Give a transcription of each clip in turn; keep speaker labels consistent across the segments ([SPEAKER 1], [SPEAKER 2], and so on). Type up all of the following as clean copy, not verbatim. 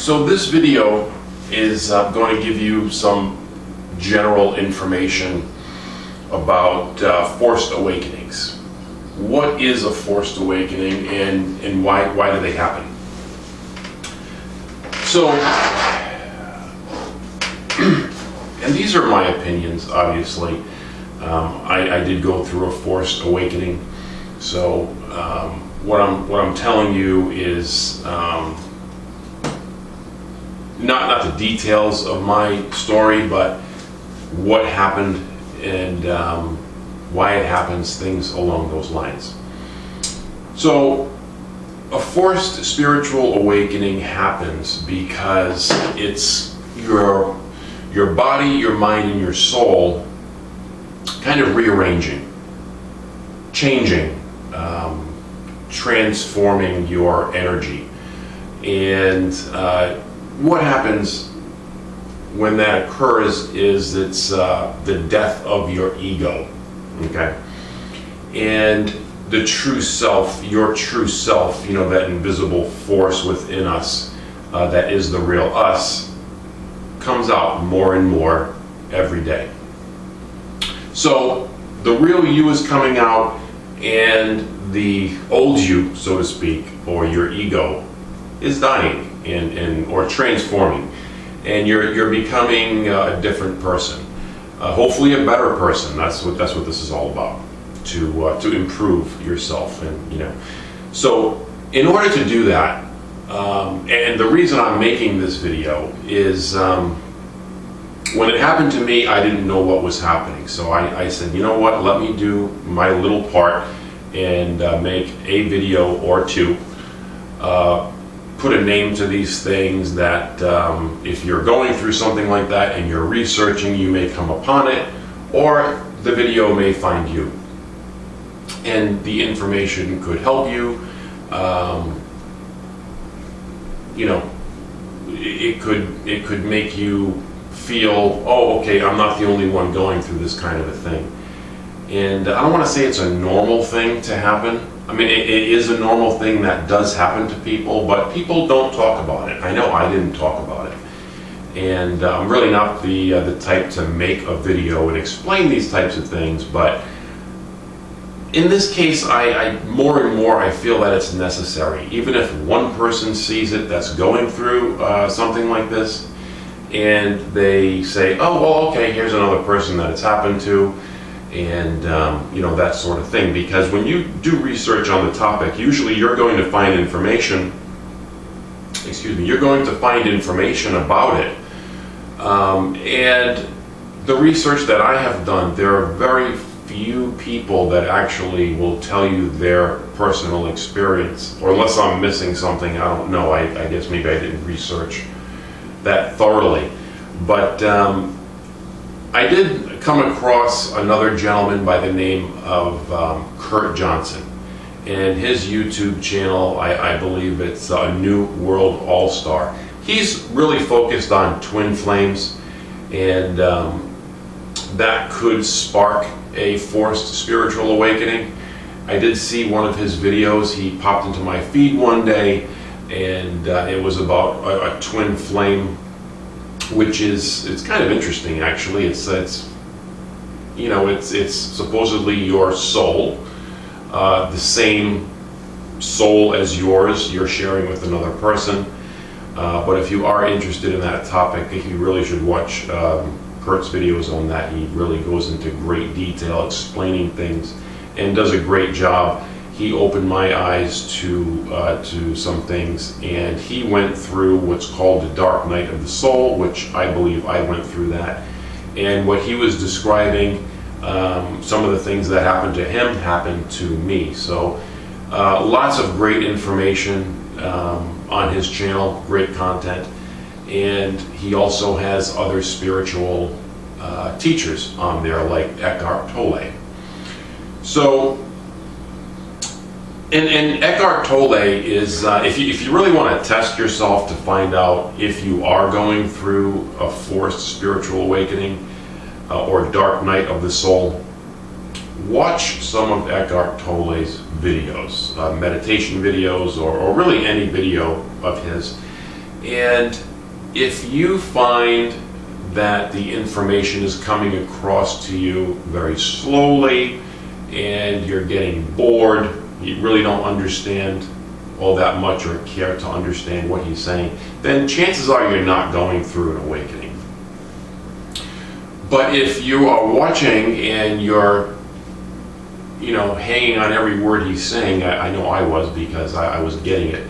[SPEAKER 1] So this video is going to give you some general information about forced awakenings. What is a forced awakening, and why do they happen? So, and these are my opinions, obviously. I did go through a forced awakening, so what I'm telling you is not the details of my story, but what happened and why it happens, things along those lines. So a forced spiritual awakening happens because it's your body, your mind, and your soul kind of rearranging, changing, transforming your energy. And what happens when that occurs is it's the death of your ego, okay? And the true self, your true self, you know, that invisible force within us, that is the real us, comes out more and more every day. So the real you is coming out, and the old you, so to speak, or your ego, is dying or transforming, and you're becoming a different person, hopefully a better person. That's what this is all about, to improve yourself. And you know, so in order to do that, and the reason I'm making this video is when it happened to me, I didn't know what was happening. So I said, you know what, let me do my little part and make a video or two, put a name to these things that if you're going through something like that and you're researching, you may come upon it, or the video may find you. And the information could help you. You know, it could make you feel, oh, okay, I'm not the only one going through this kind of a thing. And I don't want to say it's a normal thing to happen. I mean, it is a normal thing that does happen to people, but people don't talk about it. I know I didn't talk about it. And I'm really not the type to make a video and explain these types of things, but in this case, I more and more I feel that it's necessary. Even if one person sees it that's going through something like this, and they say, oh, well, okay, here's another person that it's happened to, and you know, that sort of thing. Because when you do research on the topic, usually you're going to find information, you're going to find information about it. And the research that I have done, there are very few people that actually will tell you their personal experience, or unless I'm missing something, I don't know. I guess maybe I didn't research that thoroughly. But I did come across another gentleman by the name of Kurt Johnson, and his YouTube channel, I believe it's a New World All-Star. He's really focused on twin flames, and that could spark a forced spiritual awakening. I did see one of his videos. He popped into my feed one day, and it was about a twin flame, which it's kind of interesting, actually. It's you know, it's supposedly your soul, the same soul as yours, you're sharing with another person. But if you are interested in that topic, you really should watch Kurt's videos on that. He really goes into great detail explaining things and does a great job. He opened my eyes to some things, and he went through what's called the dark night of the soul, which I believe I went through that. And what he was describing, some of the things that happened to him happened to me. So lots of great information on his channel, great content. And he also has other spiritual teachers on there, like Eckhart Tolle. So, and Eckhart Tolle is, if you really want to test yourself to find out if you are going through a forced spiritual awakening or dark night of the soul, watch some of Eckhart Tolle's videos, meditation videos, or really any video of his. And if you find that the information is coming across to you very slowly and you're getting bored, you really don't understand all that much or care to understand what he's saying, then chances are you're not going through an awakening. But if you are watching and you're hanging on every word he's saying, I know I was, because I was getting it,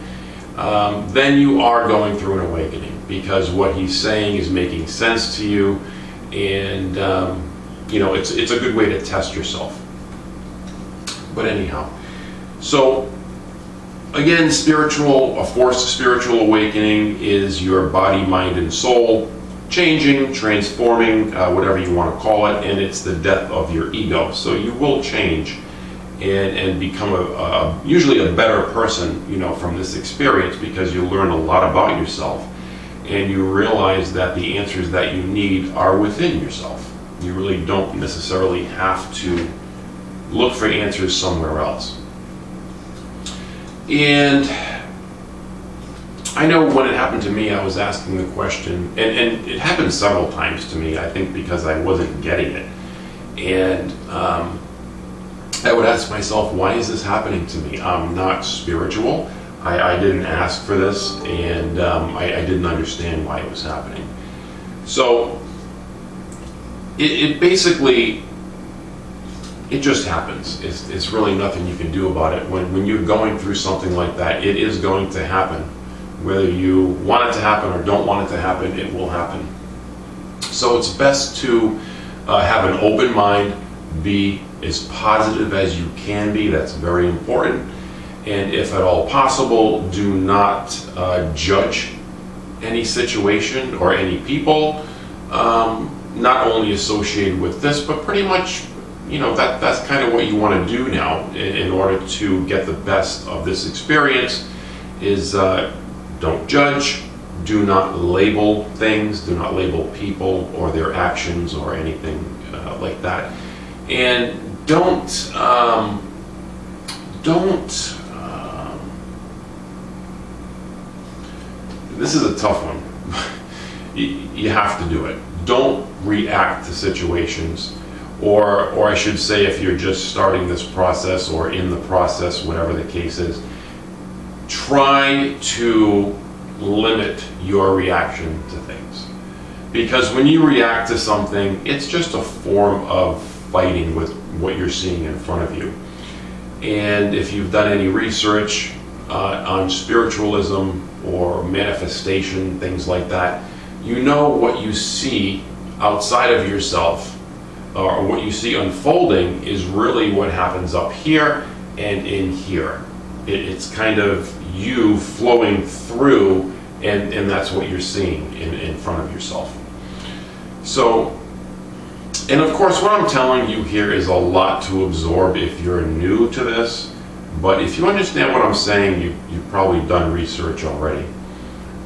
[SPEAKER 1] then you are going through an awakening, because what he's saying is making sense to you, and it's a good way to test yourself. But anyhow, so again, a forced spiritual awakening is your body, mind, and soul changing, transforming, whatever you want to call it, and it's the death of your ego. So you will change and become usually a better person, from this experience, because you learn a lot about yourself, and you realize that the answers that you need are within yourself. You really don't necessarily have to look for answers somewhere else. And I know when it happened to me, I was asking the question, and it happened several times to me, I think because I wasn't getting it. And I would ask myself, why is this happening to me? I'm not spiritual. I didn't ask for this, and I didn't understand why it was happening. So it basically, it just happens. It's really nothing you can do about it. When you're going through something like that, it is going to happen. Whether you want it to happen or don't want it to happen, it will happen. So it's best to have an open mind, be as positive as you can be. That's very important. And if at all possible, do not judge any situation or any people, not only associated with this, but pretty much, that's kind of what you want to do now in order to get the best of this experience, is don't judge, do not label things, do not label people or their actions or anything like that. And don't this is a tough one. You have to do it. Don't react to situations, or I should say, if you're just starting this process or in the process, whatever the case is, try to limit your reaction to things. Because when you react to something, it's just a form of fighting with what you're seeing in front of you. And if you've done any research on spiritualism or manifestation, things like that, you know what you see outside of yourself, or what you see unfolding, is really what happens up here and in here. It's kind of you flowing through, and that's what you're seeing in front of yourself. So, and of course, what I'm telling you here is a lot to absorb if you're new to this, but if you understand what I'm saying, you've probably done research already,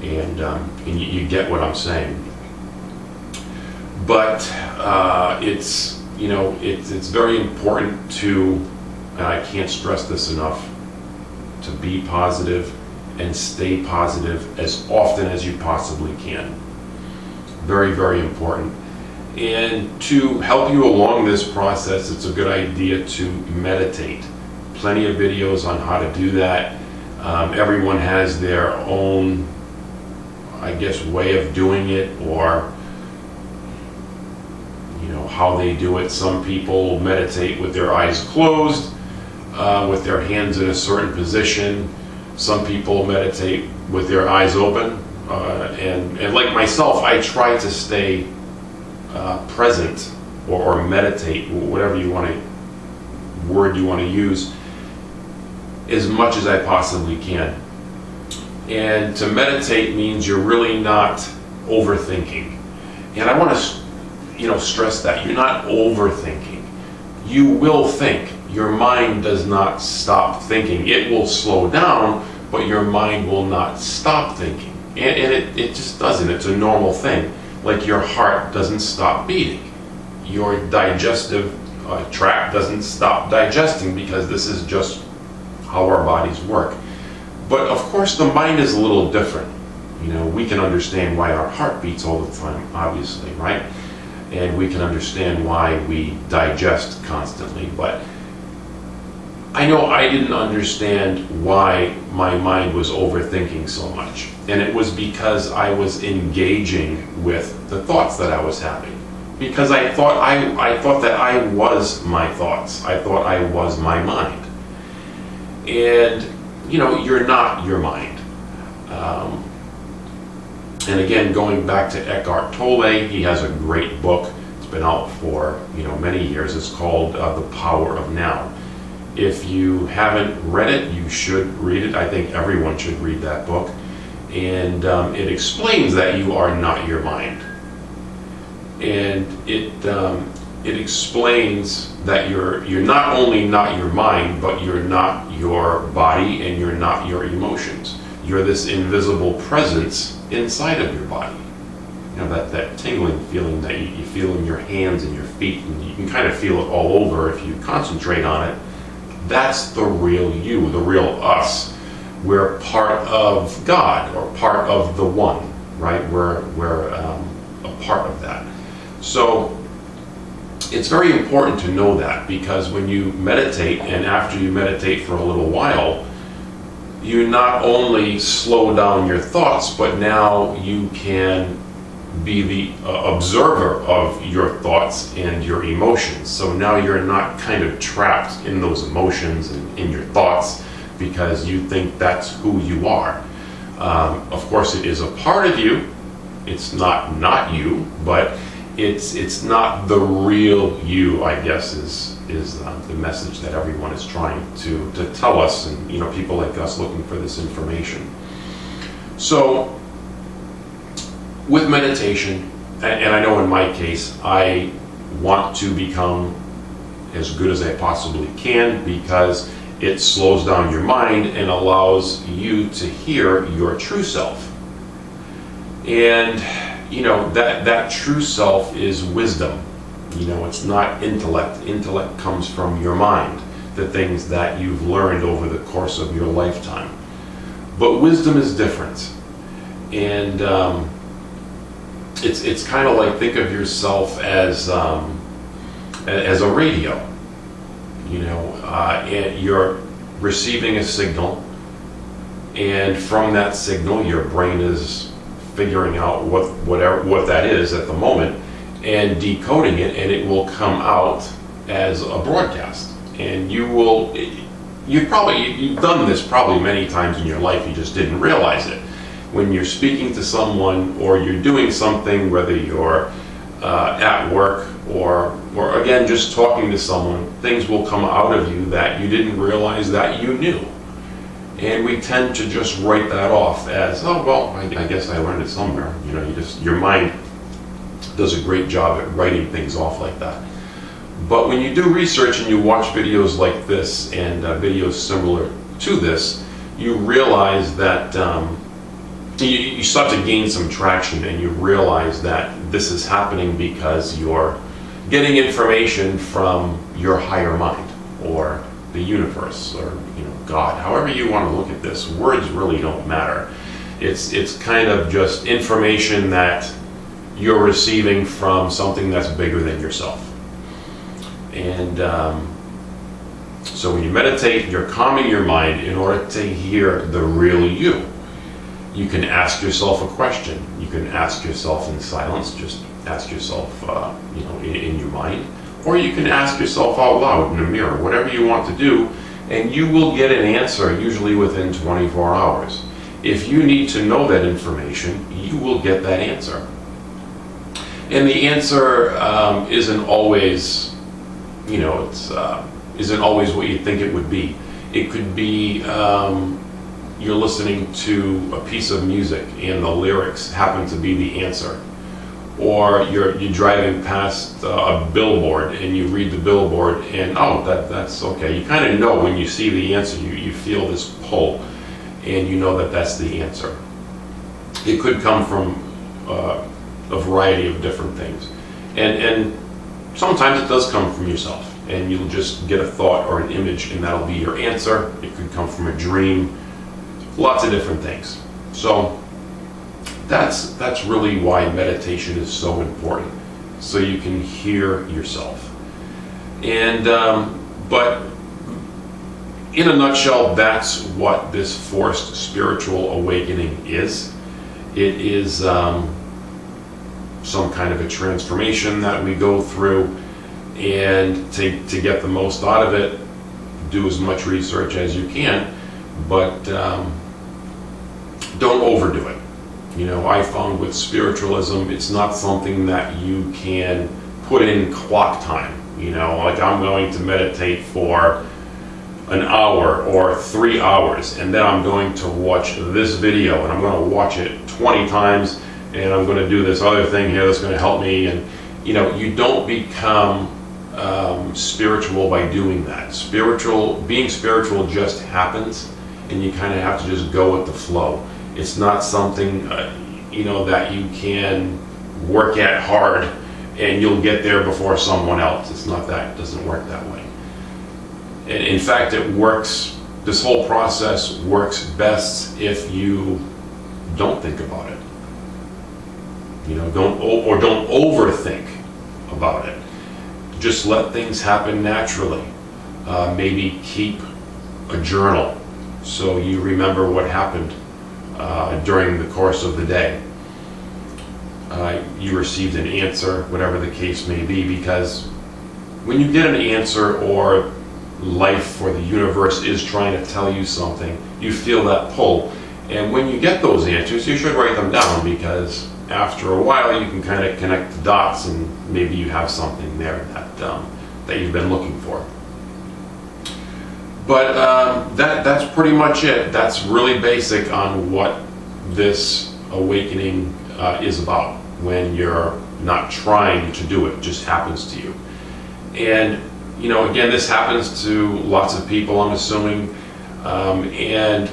[SPEAKER 1] and you get what I'm saying. But it's very important to, and I can't stress this enough, to be positive and stay positive as often as you possibly can. Very, very important. And to help you along this process, it's a good idea to meditate. Plenty of videos on how to do that. Everyone has their own, I guess, way of doing it, or how they do it. Some people meditate with their eyes closed, with their hands in a certain position. Some people meditate with their eyes open, and like myself, I try to stay present or meditate, whatever word you want to use, as much as I possibly can. And to meditate means you're really not overthinking. And I want to stress that you're not overthinking. You will think. Your mind does not stop thinking. It will slow down, but your mind will not stop thinking. And it just doesn't. It's a normal thing. Like your heart doesn't stop beating. Your digestive tract doesn't stop digesting, because this is just how our bodies work. But of course the mind is a little different. You know, we can understand why our heart beats all the time, obviously, right? And we can understand why we digest constantly, but I know I didn't understand why my mind was overthinking so much. And it was because I was engaging with the thoughts that I was having. Because I thought that I was my thoughts. I thought I was my mind. And, you know, you're not your mind. And again, going back to Eckhart Tolle, he has a great book. It's been out for, you know, many years. It's called The Power of Now. If you haven't read it, you should read it. I think everyone should read that book. And it explains that you are not your mind. And it explains that you're not only not your mind, but you're not your body and you're not your emotions. You're this invisible presence inside of your body. You know, that tingling feeling that you feel in your hands and your feet, and you can kind of feel it all over if you concentrate on it. That's the real you, the real us. We're part of God, or part of the One, right? We're a part of that. So it's very important to know that, because when you meditate, and after you meditate for a little while, you not only slow down your thoughts, but now you can be the observer of your thoughts and your emotions. So now you're not kind of trapped in those emotions and in your thoughts because you think that's who you are. Of course, it is a part of you. It's not you, but it's not the real you, I guess, is the message that everyone is trying to tell us, and you know, people like us looking for this information. So with meditation, and I know in my case, I want to become as good as I possibly can, because it slows down your mind and allows you to hear your true self. And you know, that true self is wisdom. You know, it's not intellect. Intellect comes from your mind, the things that you've learned over the course of your lifetime. But wisdom is different. And it's kind of like, think of yourself as a radio. You know, and you're receiving a signal, and from that signal, your brain is figuring out what that is at the moment, and decoding it, and it will come out as a broadcast. And you've done this probably many times in your life, you just didn't realize it. When you're speaking to someone, or you're doing something, whether you're at work or again just talking to someone, things will come out of you that you didn't realize that you knew. And we tend to just write that off as, oh, well, I guess I learned it somewhere. You know, your mind does a great job at writing things off like that. But when you do research and you watch videos like this and videos similar to this, you realize that you start to gain some traction, and you realize that this is happening because you're getting information from your higher mind, or the universe, or you know, God. However you want to look at this, words really don't matter. It's kind of just information that you're receiving from something that's bigger than yourself. And so when you meditate, you're calming your mind in order to hear the real you. You can ask yourself a question. You can ask yourself in silence, just ask yourself you know, in your mind. Or you can ask yourself out loud in a mirror, whatever you want to do, and you will get an answer usually within 24 hours. If you need to know that information, you will get that answer. And the answer isn't always, you know, isn't always what you think it would be. It could be you're listening to a piece of music and the lyrics happen to be the answer. Or you're driving past a billboard and you read the billboard and, oh, that's okay. You kind of know when you see the answer, you feel this pull, and you know that that's the answer. It could come from a variety of different things. And sometimes it does come from yourself, and you'll just get a thought or an image, and that'll be your answer. It could come from a dream, lots of different things. So That's really why meditation is so important, so you can hear yourself. And but in a nutshell, that's what this forced spiritual awakening is. It is some kind of a transformation that we go through, and to get the most out of it, do as much research as you can, but don't overdo it. I found with spiritualism, it's not something that you can put in clock time. Like I'm going to meditate for an hour or 3 hours, and then I'm going to watch this video, and I'm going to watch it 20 times, and I'm going to do this other thing here that's going to help me. And you don't become spiritual by doing that. Being spiritual just happens, and you kind of have to just go with the flow. It's not something that you can work at hard and you'll get there before someone else. It's not that. It doesn't work that way. And in fact, it works. This whole process works best if you don't think about it. Don't overthink about it. Just let things happen naturally. Maybe keep a journal so you remember what happened during the course of the day. You received an answer, whatever the case may be, because when you get an answer, or life or the universe is trying to tell you something, you feel that pull. And when you get those answers, you should write them down, because after a while you can kind of connect the dots, and maybe you have something there that you've been looking for. But that's pretty much it. That's really basic on what this awakening is about, when you're not trying to do it. It just happens to you. And again, this happens to lots of people, I'm assuming. And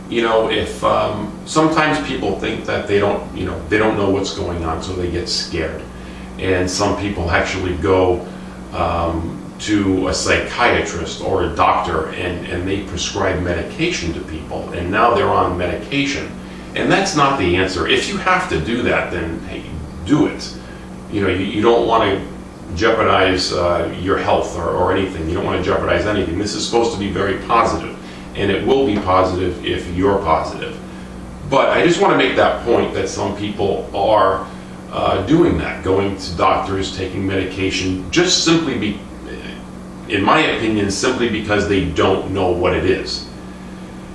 [SPEAKER 1] if sometimes people think that they don't know what's going on, so they get scared. And some people actually go to a psychiatrist or a doctor, and they prescribe medication to people, and now they're on medication. And that's not the answer. If you have to do that, then hey, do it. You don't want to jeopardize your health or anything. You don't want to jeopardize anything. This is supposed to be very positive, and it will be positive if you're positive. But I just want to make that point that some people are doing that, going to doctors, taking medication, just simply in my opinion, simply because they don't know what it is.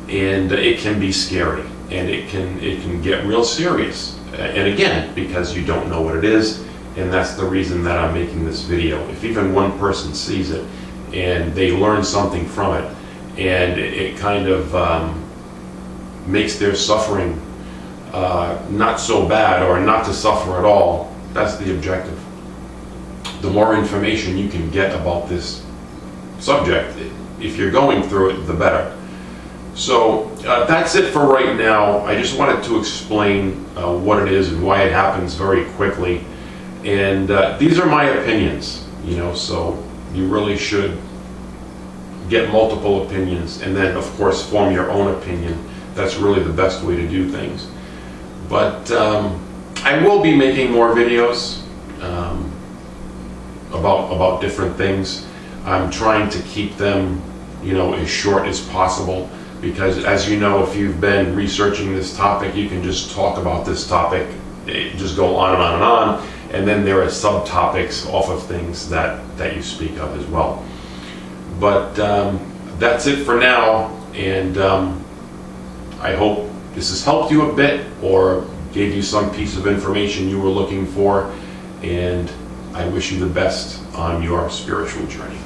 [SPEAKER 1] And it can be scary, and it can get real serious. And again, because you don't know what it is, and that's the reason that I'm making this video. If even one person sees it and they learn something from it, and it kind of makes their suffering not so bad, or not to suffer at all, that's the objective. The more information you can get about this subject, if you're going through it, the better. So that's it for right now. I just wanted to explain what it is and why it happens very quickly. And these are my opinions, so you really should get multiple opinions, and then of course form your own opinion. That's really the best way to do things. But I will be making more videos about different things. I'm trying to keep them as short as possible, because as you know, if you've been researching this topic, you can just talk about this topic, just go on and on and on, and then there are subtopics off of things that you speak of as well. But that's it for now, and I hope this has helped you a bit, or gave you some piece of information you were looking for, and I wish you the best on your spiritual journey.